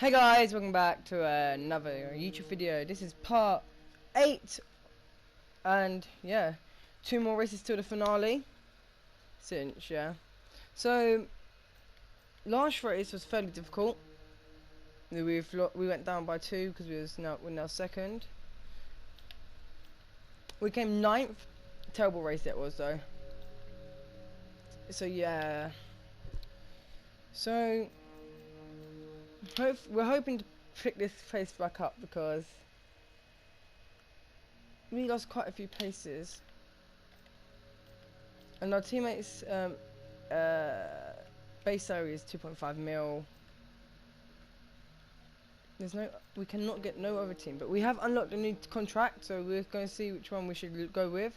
Hey guys, welcome back to another YouTube video. This is part 8, and yeah, 2 more races till the finale. Since so last race was fairly difficult. We went down by 2 because we're now second. We came 9th. Terrible race that was though. So yeah. So we're hoping to pick this place back up because we lost quite a few places, and our teammates' base salary is 2.5 mil. We cannot get no other team, but we have unlocked a new contract, so we're going to see which one we should go with.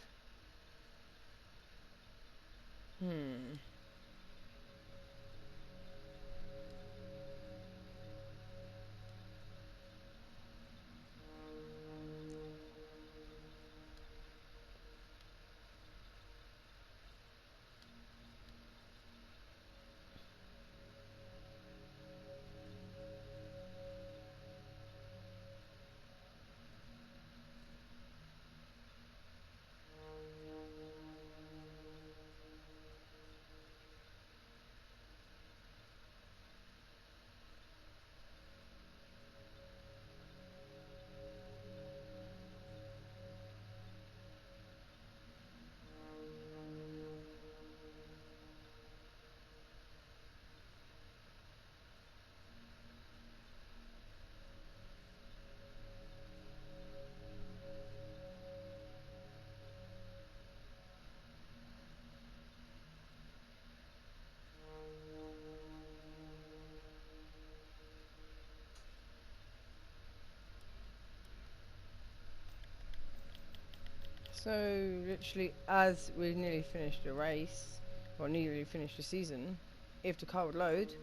So literally, as we nearly finished the race, or nearly finished the season, if the car would load.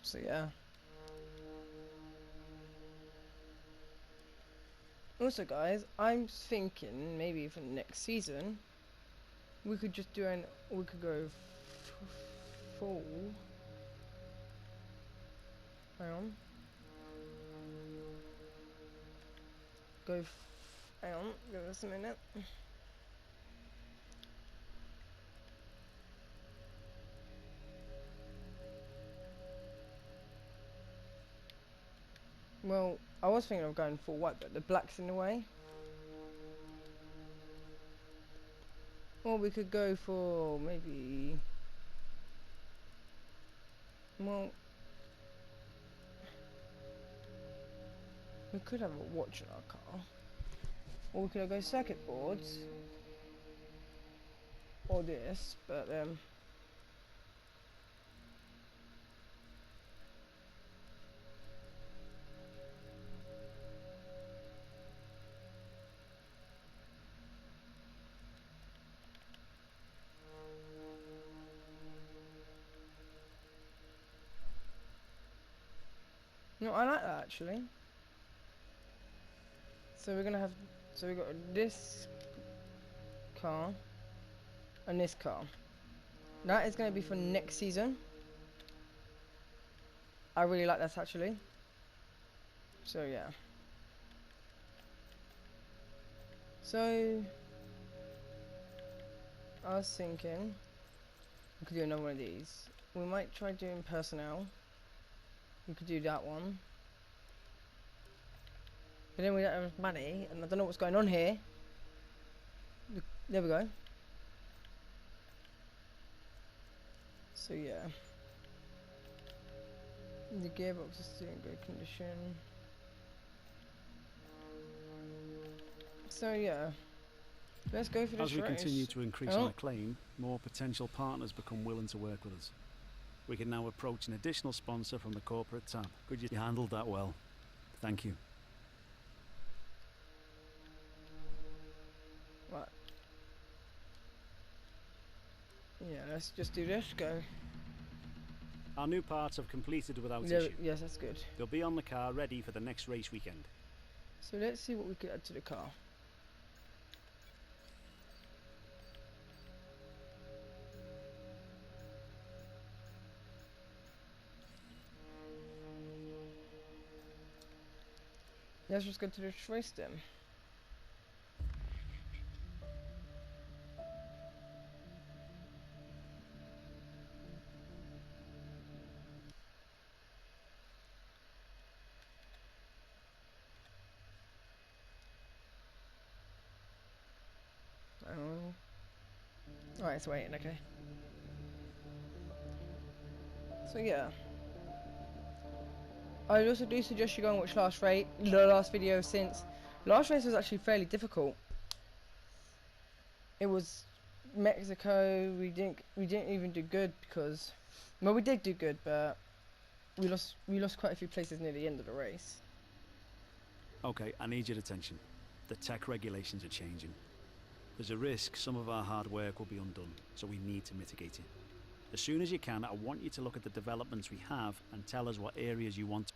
So yeah. Also guys, I'm thinking maybe for next season we could just do we could go full. Hang on. Hang on, give us a minute. Well, I was thinking of going full white, but the black's in the way. Or we could go for maybe... Well... We could have a watch in our car. Or we could go circuit boards. Or this, but no, I like that actually. So we're gonna have... So we got this car and this car. That is gonna be for next season. I really like that actually. So yeah. So I was thinking we could do another one of these. We might try doing personnel. We could do that one. But then we don't have money, and I don't know what's going on here. There we go. So yeah, the gearbox is still in good condition. So yeah, let's go for this As we race. continue to increase our claim, more potential partners become willing to work with us. We can now approach an additional sponsor from the corporate tab. You handled that well. Thank you. Right. Yeah, let's just do this. Go. Our new parts have completed without issue. Yes, that's good. They'll be on the car ready for the next race weekend. So let's see what we could add to the car. Let's just go to this race then. Alright, it's waiting, okay. So yeah. I also do suggest you go and watch the last video, since last race was actually fairly difficult. It was Mexico. We didn't even do good because, well, we did do good, but we lost quite a few places near the end of the race. Okay, I need your attention. The tech regulations are changing. There's a risk some of our hard work will be undone, so we need to mitigate it. As soon as you can, I want you to look at the developments we have and tell us what areas you want.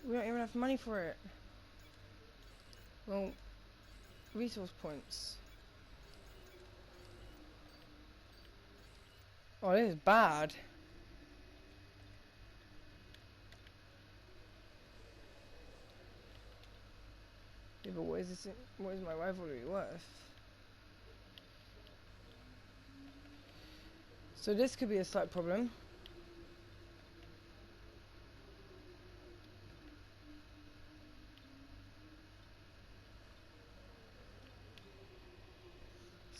We don't even have money for it. Well, resource points. Oh, this is bad. Yeah, but what is this? What is my rivalry worth? So this could be a slight problem.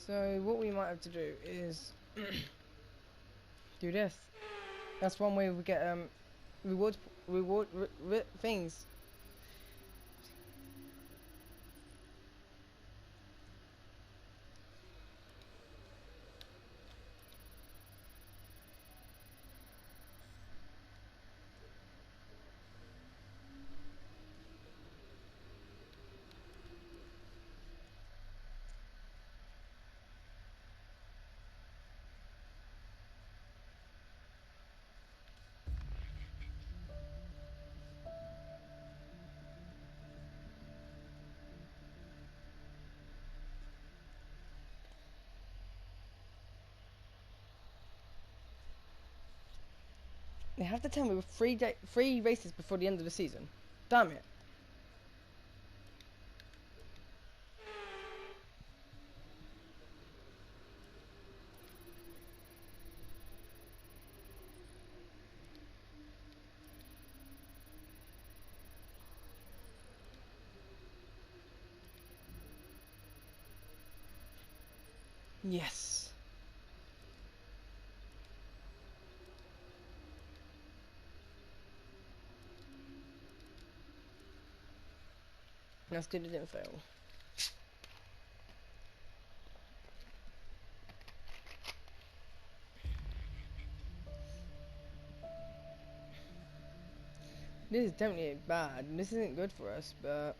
So what we might have to do is do this. That's one way we get reward things. They have to tell me with 3 races before the end of the season. Damn it. Yes. That's good, it didn't fail. This is definitely bad. This isn't good for us, but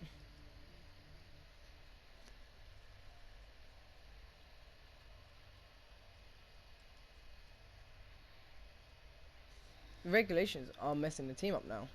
the regulations are messing the team up now.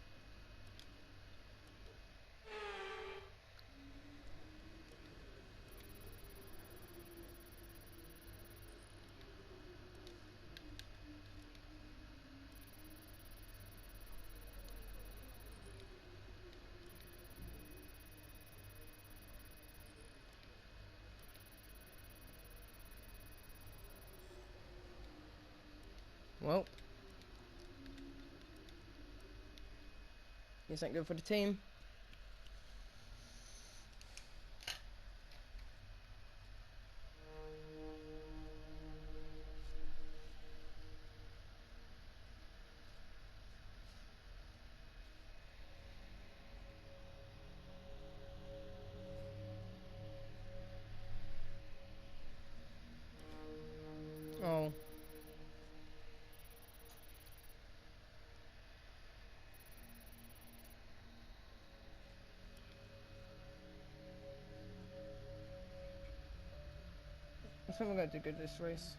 Well, this ain't good for the team. think we're going to do good this race.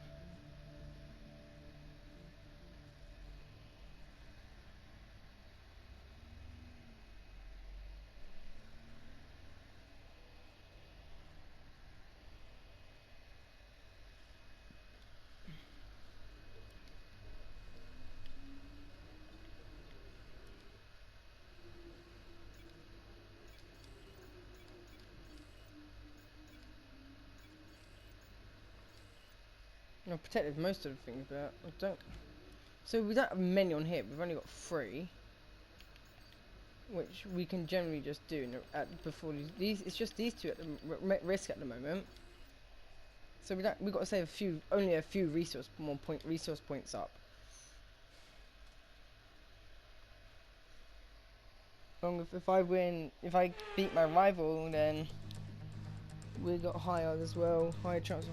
I've protected most of the things, but I don't. So we don't have many on here. We've only got 3, which we can generally just do before these. It's just these 2 at the risk at the moment. So we've got to save only a few resource points up. If I beat my rival, then we got higher as well, higher chance of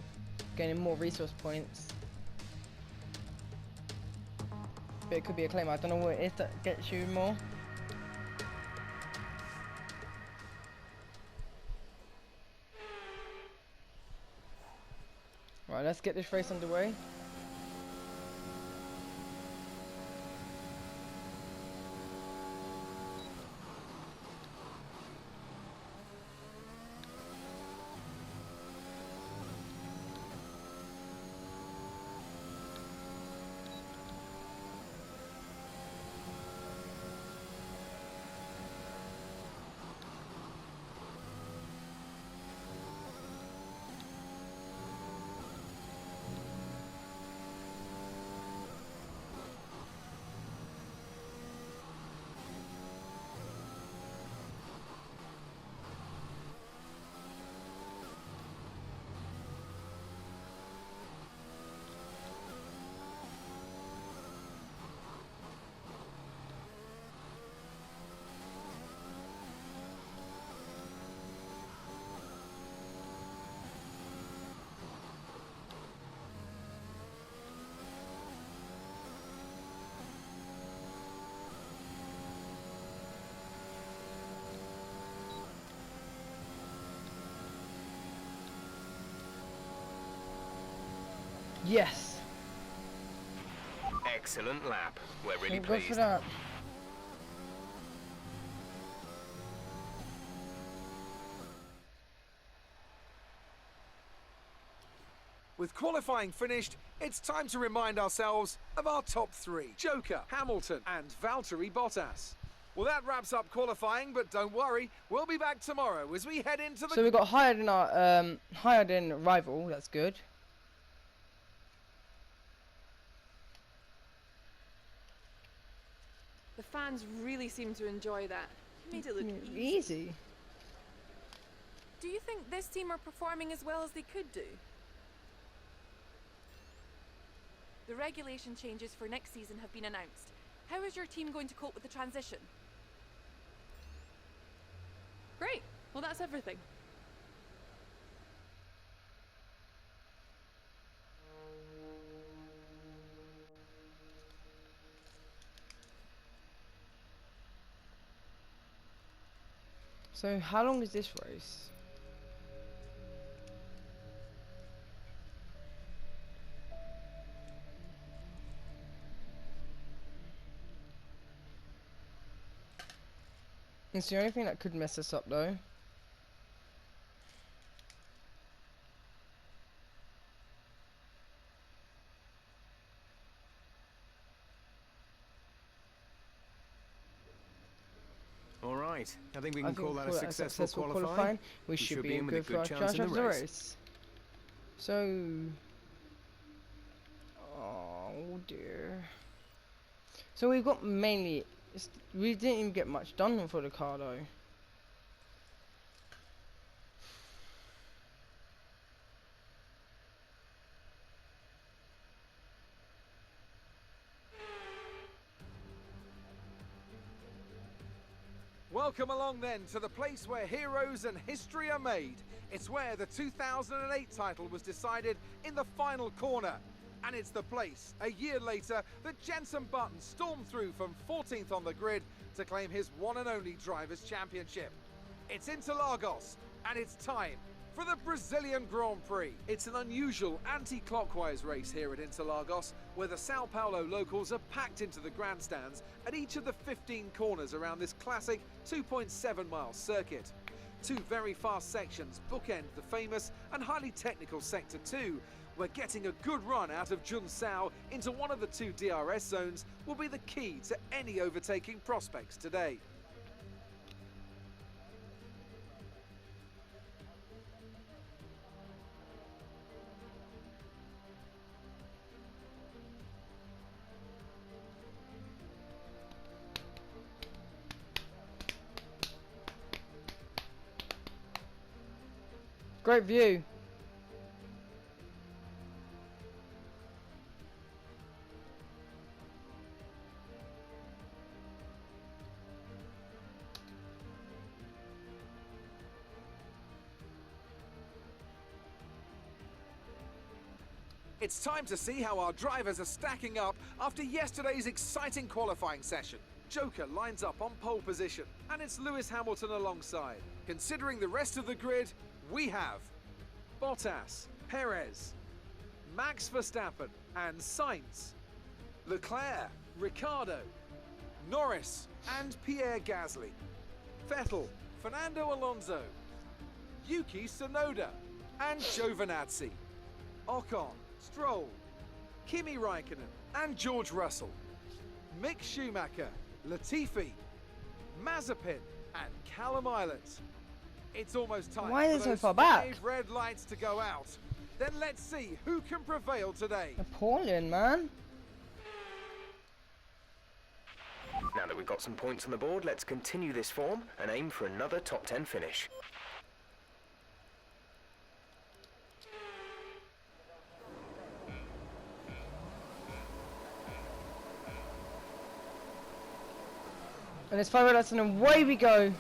gaining more resource points. But it could be a claim. I don't know what it is that gets you more. Right, let's get this race underway. Yes. Excellent lap. We're really Go pleased. for that. With qualifying finished, it's time to remind ourselves of our top 3. Joker, Hamilton and Valtteri Bottas. Well, that wraps up qualifying, but don't worry, we'll be back tomorrow as we head into the... So we got higher than rival, that's good. The fans really seem to enjoy that. It made it look Easy. Do you think this team are performing as well as they could do? The regulation changes for next season have been announced. How is your team going to cope with the transition? Great. Well, that's everything. So how long is this race? It's the only thing that could mess us up though. All right. I think we can call that a successful qualifying. qualifying. We should be in good for our chance of the race. So, oh dear. So we've got mainly. We didn't even get much done for the car though. Welcome along then to the place where heroes and history are made. It's where the 2008 title was decided in the final corner. And it's the place, a year later, that Jenson Button stormed through from 14th on the grid to claim his one and only Drivers' Championship. It's Interlagos, and it's time for the Brazilian Grand Prix. It's an unusual anti-clockwise race here at Interlagos, where the Sao Paulo locals are packed into the grandstands at each of the 15 corners around this classic 2.7-mile circuit. Two very fast sections bookend the famous and highly technical Sector 2, where getting a good run out of Junsao into one of the two DRS zones will be the key to any overtaking prospects today. Great view. It's time to see how our drivers are stacking up after yesterday's exciting qualifying session. Joker lines up on pole position, and it's Lewis Hamilton alongside. Considering the rest of the grid, we have Bottas, Perez, Max Verstappen and Sainz, Leclerc, Ricciardo, Norris and Pierre Gasly, Vettel, Fernando Alonso, Yuki Tsunoda and Giovinazzi, Ocon, Stroll, Kimi Raikkonen and George Russell, Mick Schumacher, Latifi, Mazepin and Callum Islet. It's almost time Why for is it so those far back? 5 red lights to go out. Then let's see who can prevail today. Appalling, man. Now that we've got some points on the board, let's continue this form and aim for another top 10 finish. And it's 5 red lights and away we go.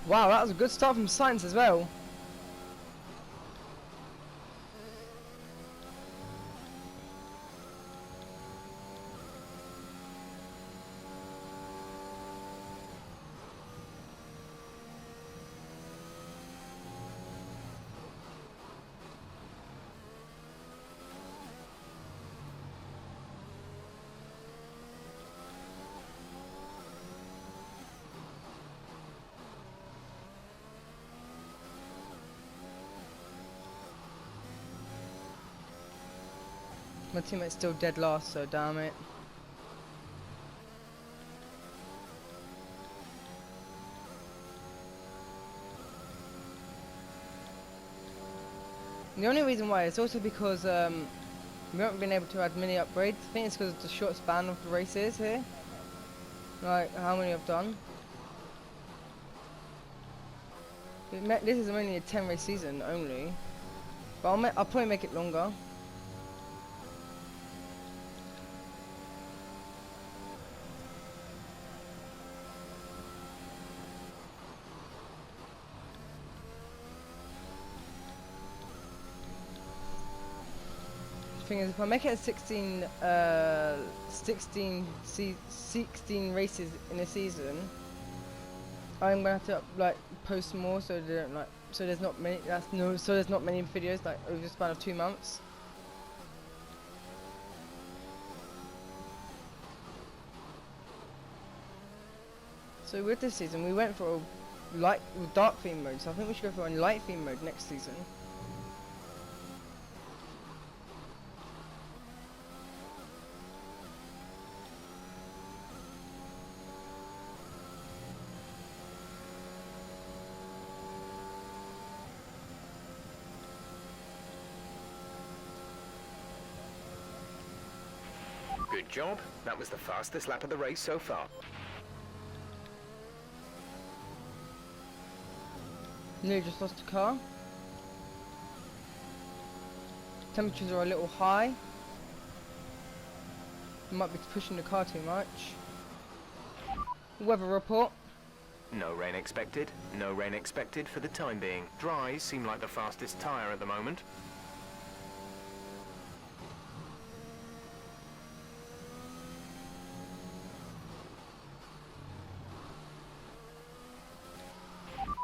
Wow, that was a good start from Sainz as well. My teammate's still dead last, so damn it. The only reason why is also because we haven't been able to add many upgrades. I think it's because of the short span of the races here. Like how many I've done. This is only a 10 race season only, but I'll probably make it longer. Thing is, if I make it 16 races in a season, I'm gonna have to like post more so they don't so there's not many videos like over the span of 2 months. So with this season we went for a dark theme mode, so I think we should go for a light theme mode next season. Good job. That was the fastest lap of the race so far. Nearly just lost a car. Temperatures are a little high. Might be pushing the car too much. Weather report. No rain expected. No rain expected for the time being. Dries seem like the fastest tyre at the moment.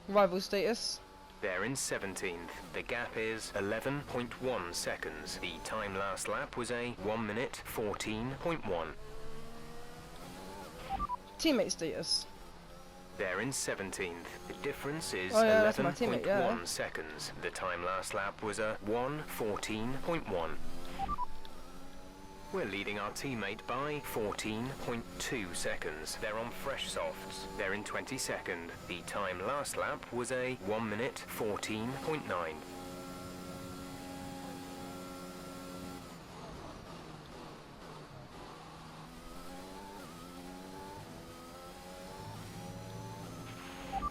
Rival status. They're in 17th. The gap is 11.1 seconds. The time last lap was a 1 minute 14.1. Teammate status. They're in 17th. The difference is Oh, yeah, that's my teammate, 11.1 yeah. seconds. The time last lap was a 1:14.1. We're leading our teammate by 14.2 seconds. They're on fresh softs. They're in 22nd. The time last lap was a 1 minute 14.9.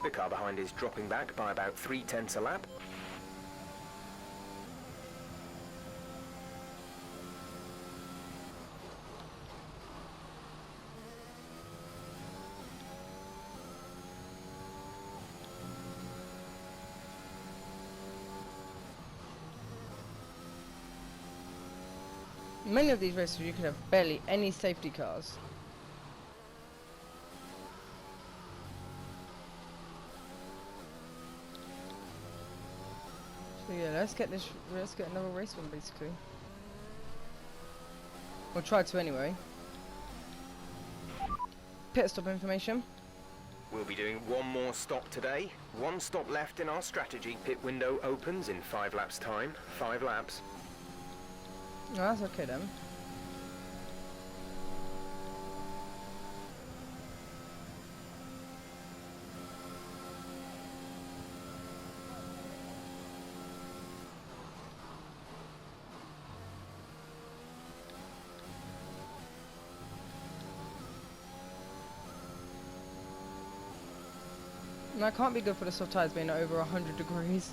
The car behind is dropping back by about 0.3 a lap. Many of these races you could have barely any safety cars. So yeah, let's get another race one basically. We'll try to anyway. Pit stop information. We'll be doing one more stop today. One stop left in our strategy. Pit window opens in 5 laps time. 5 laps. Oh, that's okay then. And that can't be good for the soft tyres being over 100 degrees.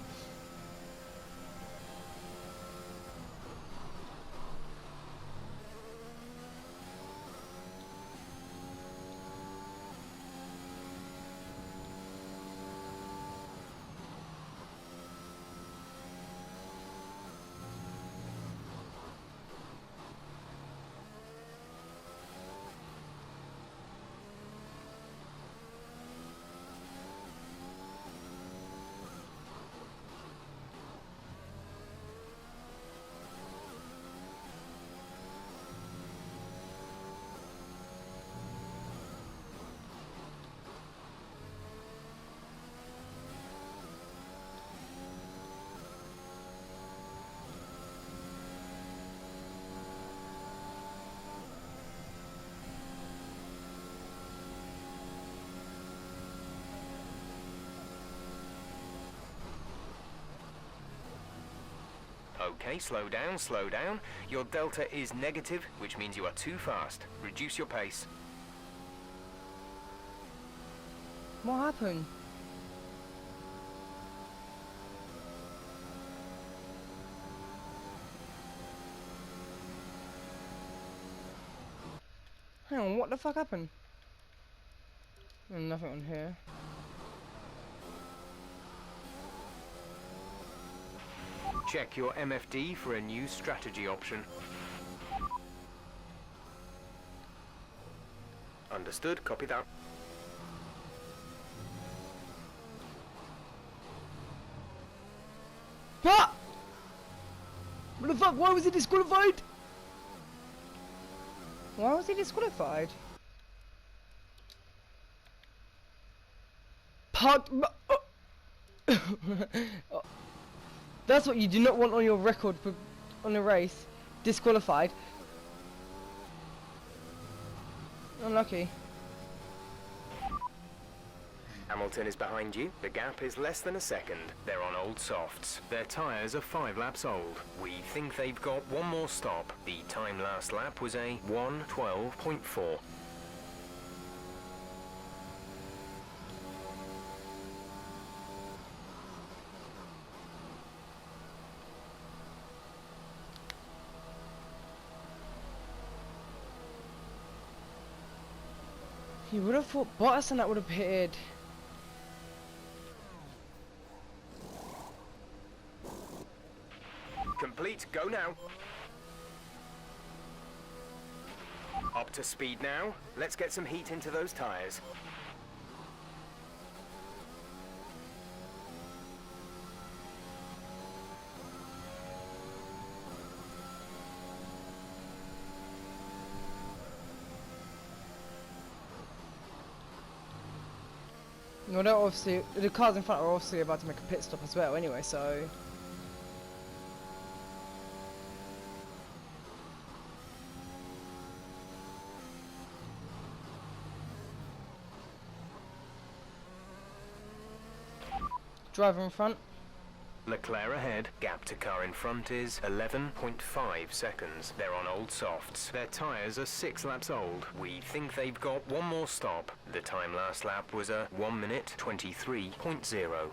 Okay, slow down, slow down. Your delta is negative, which means you are too fast. Reduce your pace. What happened? Hang on, what the fuck happened? Nothing on here. Check your MFD for a new strategy option. Understood, copy that. What? What the fuck? Why was he disqualified? Why was he disqualified? That's what you do not want on your record for on a race. Disqualified. Unlucky. Hamilton is behind you. The gap is less than a second. They're on old softs. Their tyres are 5 laps old. We think they've got one more stop. The time last lap was a 1:12.4. You would have thought Bottas and that would have pitted complete. Go now. Up to speed now. Let's get some heat into those tyres. No, they're obviously, the cars in front are obviously about to make a pit stop as well anyway, so... Driver in front. Leclerc ahead. Gap to car in front is 11.5 seconds. They're on old softs. Their tyres are 6 laps old. We think they've got one more stop. The time last lap was a 1 minute 23.0.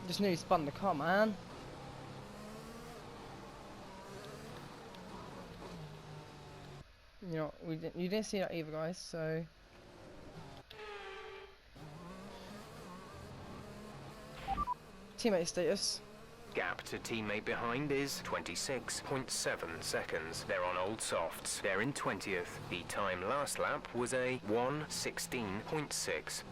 Just nearly spun the car, man. You know, you didn't see that either, guys, so... Teammate status. Gap to teammate behind is 26.7 seconds. They're on old softs. They're in 20th. The time last lap was a 1:16.6.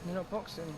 You're not boxing.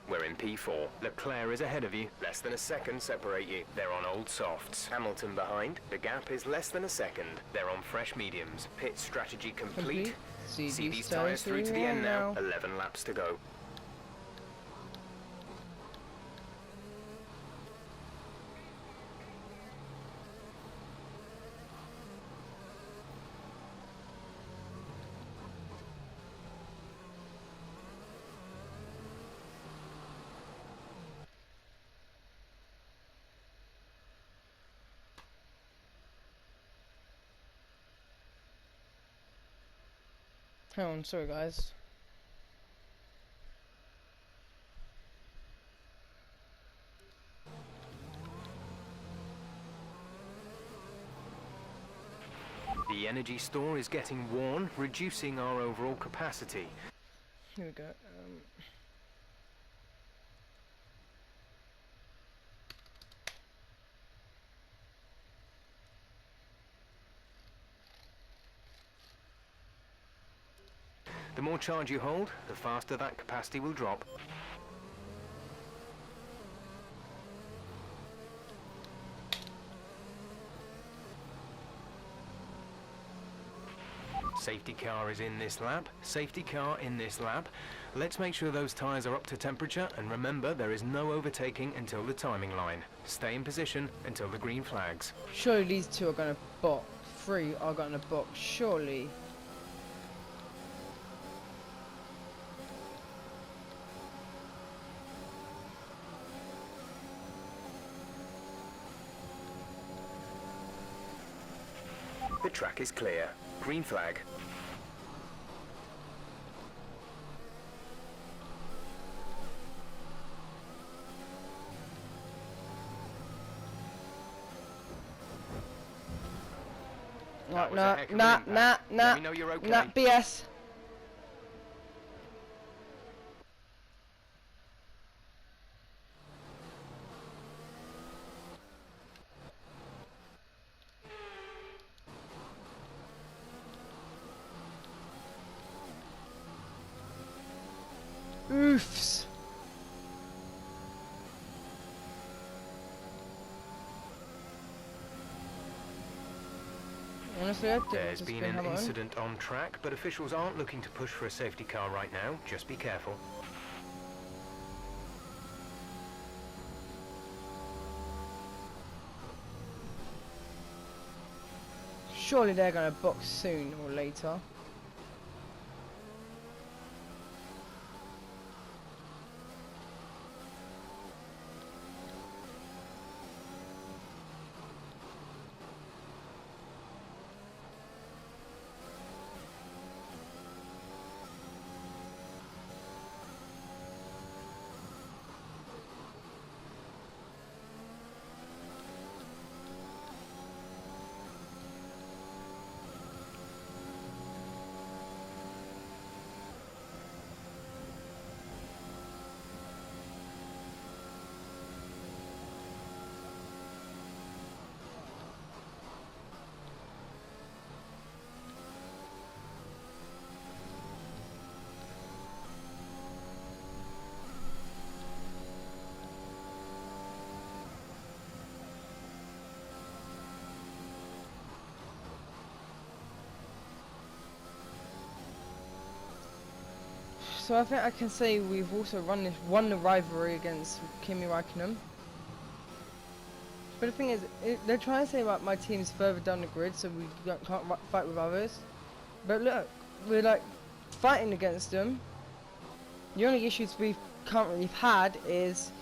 We're in P4. Leclerc is ahead of you. Less than a second separate you. They're on old softs. Hamilton behind. The gap is less than a second. They're on fresh mediums. Pit strategy complete. See these tyres through to the end now. 11 laps to go. Hang on, sorry guys. The energy store is getting worn, reducing our overall capacity. Here we go. The more charge you hold, the faster that capacity will drop. Safety car is in this lap. Safety car in this lap. Let's make sure those tyres are up to temperature, and remember there is no overtaking until the timing line. Stay in position until the green flags. Surely these two are going to box. 3 are going to box, surely. The track is clear. Green flag. Nah, BS. Oofs. Honestly, I think There's it's been been an Hamilton. incident on track, but officials aren't looking to push for a safety car right now. Just be careful. Surely they're going to box soon or later. So I think I can say we've also won the rivalry against Kimi Räikkönen. But the thing is, they're trying to say about my team's further down the grid, so we can't fight with others. But look, we're like fighting against them. The only issues we've had is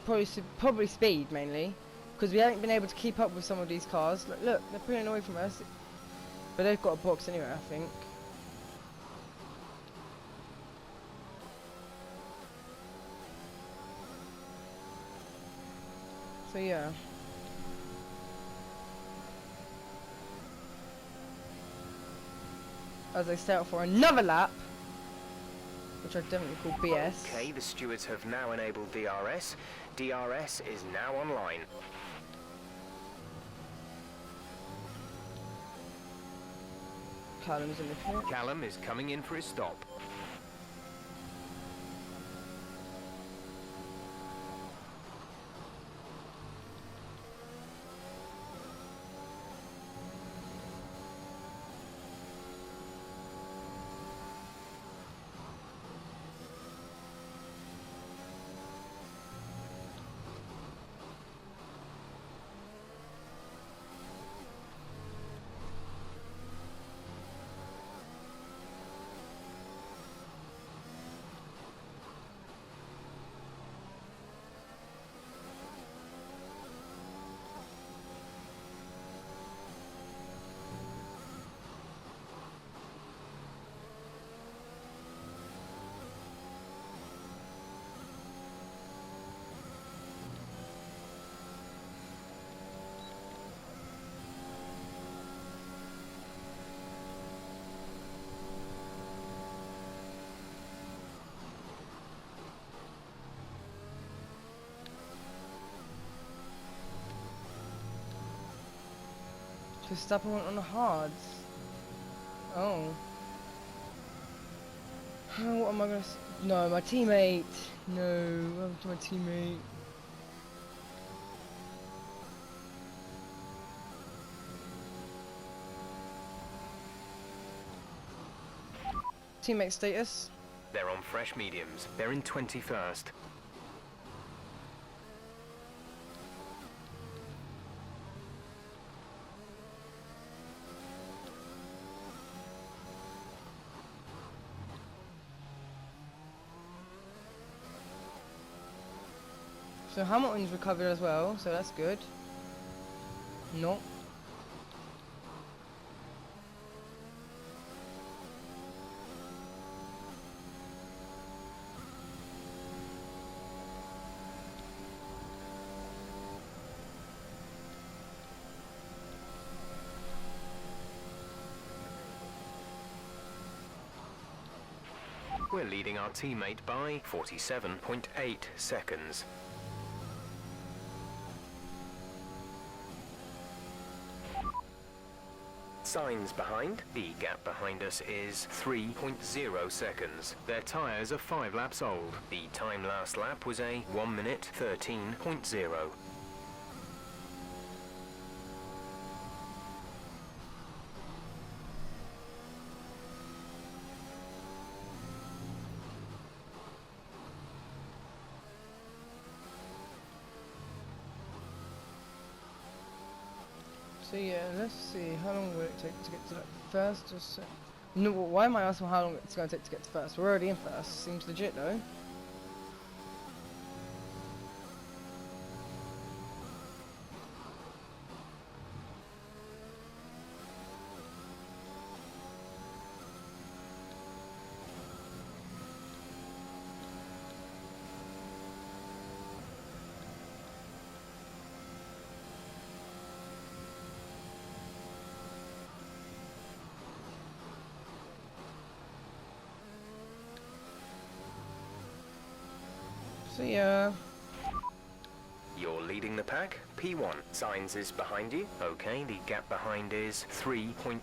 probably speed mainly, because we haven't been able to keep up with some of these cars. Look, they're pulling away from us, but they've got a box anyway, I think. So yeah. As I set out for another lap, which I definitely call BS. Okay, the stewards have now enabled DRS. DRS is now online. Callum's in the pit. Callum is coming in for his stop. Verstappen went on the hards. Oh. What am I gonna no, my teammate. No, what happened to my teammate? Teammate status? They're on fresh mediums. They're in 21st. So Hamilton's recovered as well, so that's good. No. We're leading our teammate by 47.8 seconds. Signs behind. The gap behind us is 3.0 seconds. Their tyres are 5 laps old. The time last lap was a 1 minute 13.0. So yeah, let's see. How long will it take to get to that first? Just no. Why am I asking how long it's going to take to get to first? We're already in first. Seems legit though. So yeah. You're leading the pack, P1. Signs is behind you. Okay, the gap behind is 3.2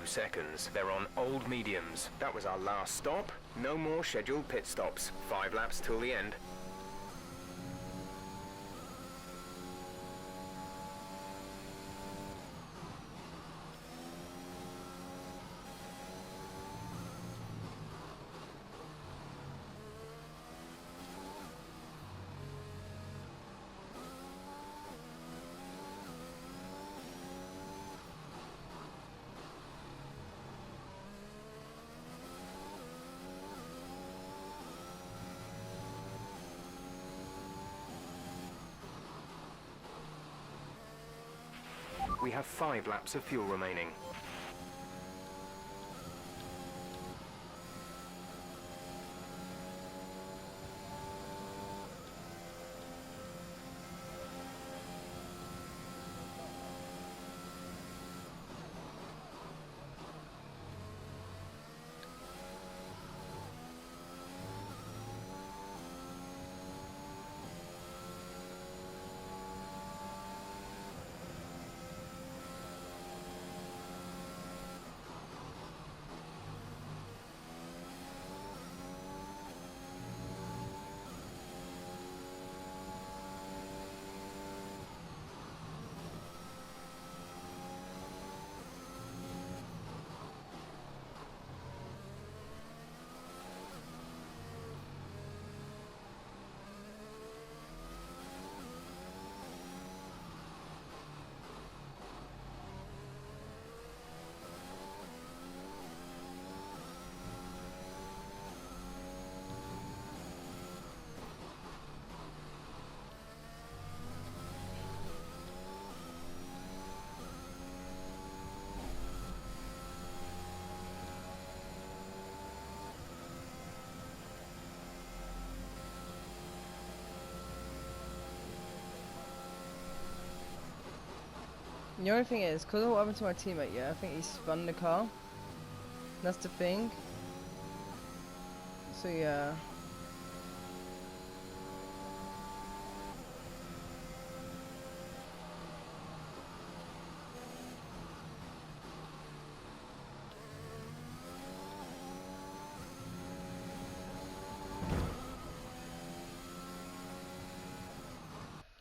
seconds. They're on old mediums. That was our last stop. No more scheduled pit stops. 5 laps till the end. We have 5 laps of fuel remaining. The only thing is, because of what happened to my teammate, yeah, I think he spun the car. That's the thing. So yeah.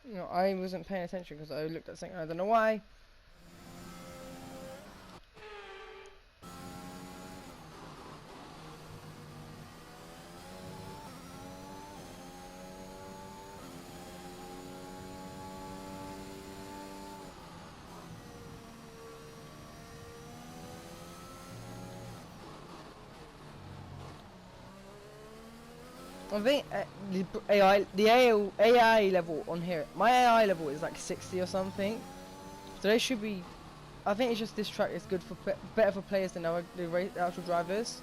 You know, I wasn't paying attention because I looked at something. I don't know why. I think AI level on here, my AI level is like 60 or something. So they should be. I think it's just this track is good for better for players than the actual drivers.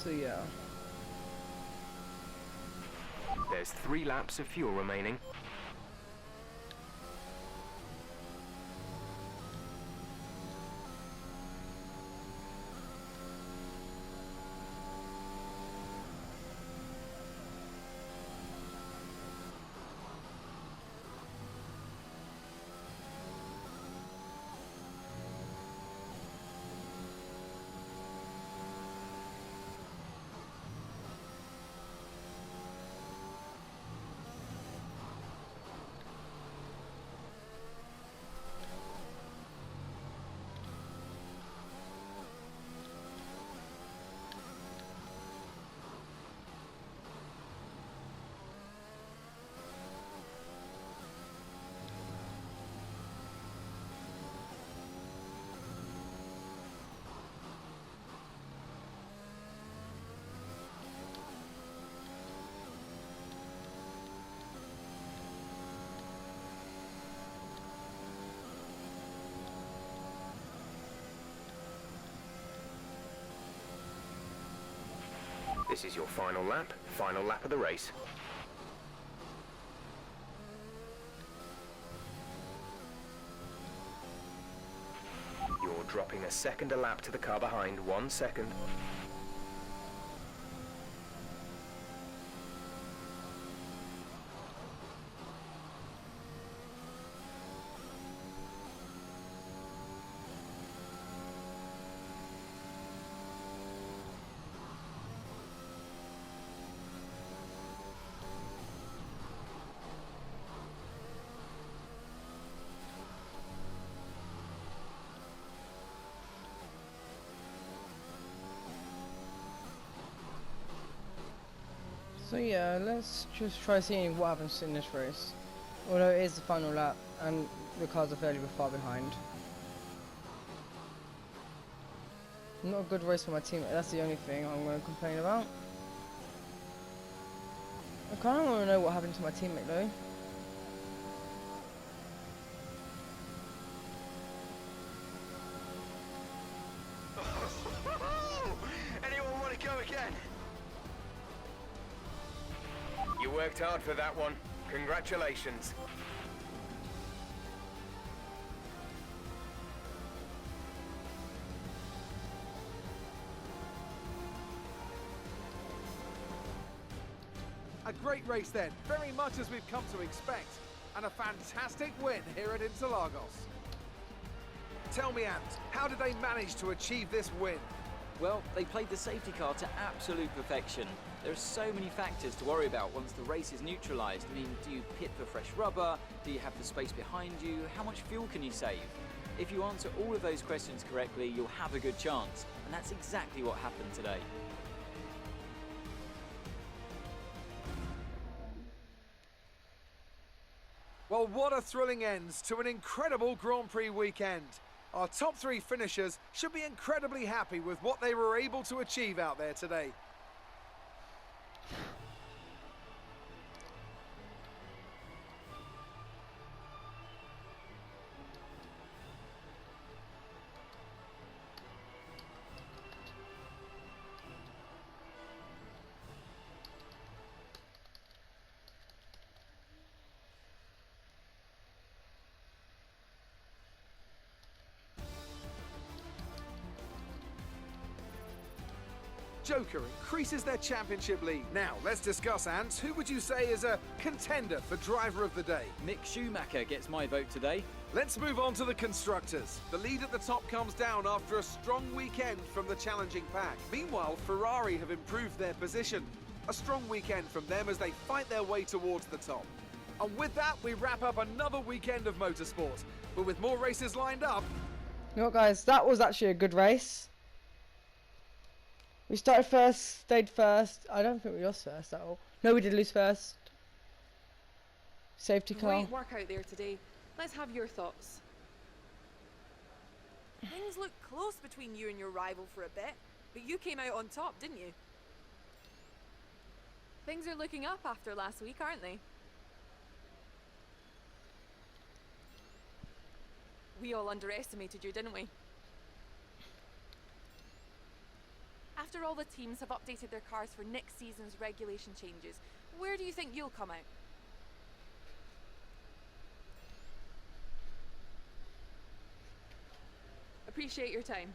So yeah. There's 3 laps of fuel remaining. This is your final lap of the race. You're dropping a second a lap to the car behind, 1 second. So yeah, let's just try seeing what happens in this race. Although it is the final lap and the cars are fairly far behind. Not a good race for my teammate, that's the only thing I'm going to complain about. I kind of want to know what happened to my teammate though. Anyone want to go again? You worked hard for that one. Congratulations. A great race then, very much as we've come to expect, and a fantastic win here at Interlagos. Tell me, Ant, how did they manage to achieve this win? Well, they played the safety car to absolute perfection. There are so many factors to worry about once the race is neutralised. I mean, do you pit for fresh rubber? Do you have the space behind you? How much fuel can you save? If you answer all of those questions correctly, you'll have a good chance. And that's exactly what happened today. Well, what a thrilling end to an incredible Grand Prix weekend. Our top 3 finishers should be incredibly happy with what they were able to achieve out there today. Joker increases their championship lead. Now, let's discuss, Ant. Who would you say is a contender for driver of the day? Mick Schumacher gets my vote today. Let's move on to the constructors. The lead at the top comes down after a strong weekend from the challenging pack. Meanwhile, Ferrari have improved their position. A strong weekend from them as they fight their way towards the top. And with that, we wrap up another weekend of motorsport. But with more races lined up... You know what, guys, that was actually a good race. We started first, stayed first. I don't think we lost first at all. No, we did lose first. Safety car. Great work out there today. Let's have your thoughts. Things looked close between you and your rival for a bit, but you came out on top, didn't you? Things are looking up after last week, aren't they? We all underestimated you, didn't we? After all the teams have updated their cars for next season's regulation changes, where do you think you'll come out? Appreciate your time.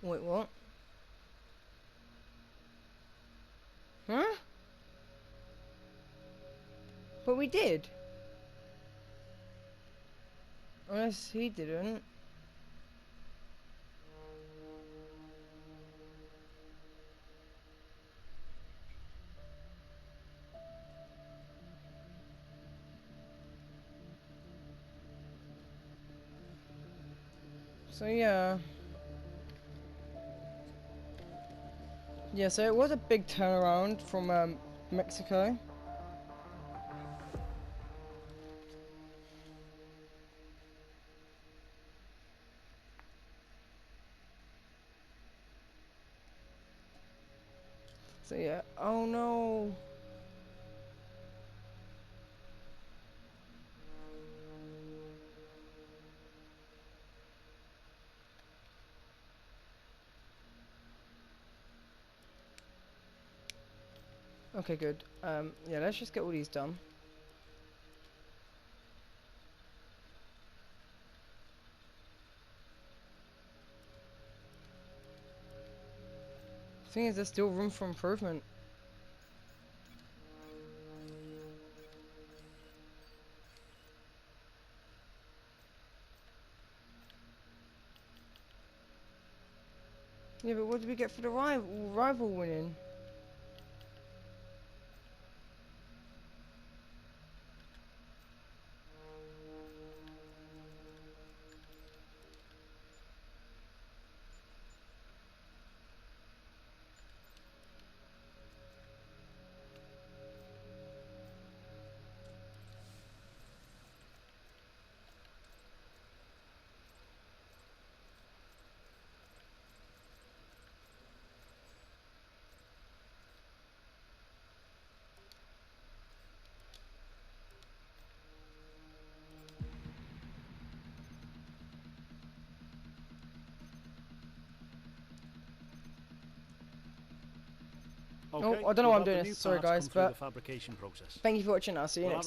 Wait, what? Huh? But we did. Unless he didn't. So yeah. Yeah, so it was a big turnaround from Mexico. So yeah, oh no. Okay, good. Yeah, let's just get all these done. Thing is, there's still room for improvement. Yeah, but what did we get for the rival winning? Okay, Oh, I don't know why I'm we've had doing the this. new Sorry parts come guys, through but the fabrication process. thank you for watching. I'll see you We'll next have time.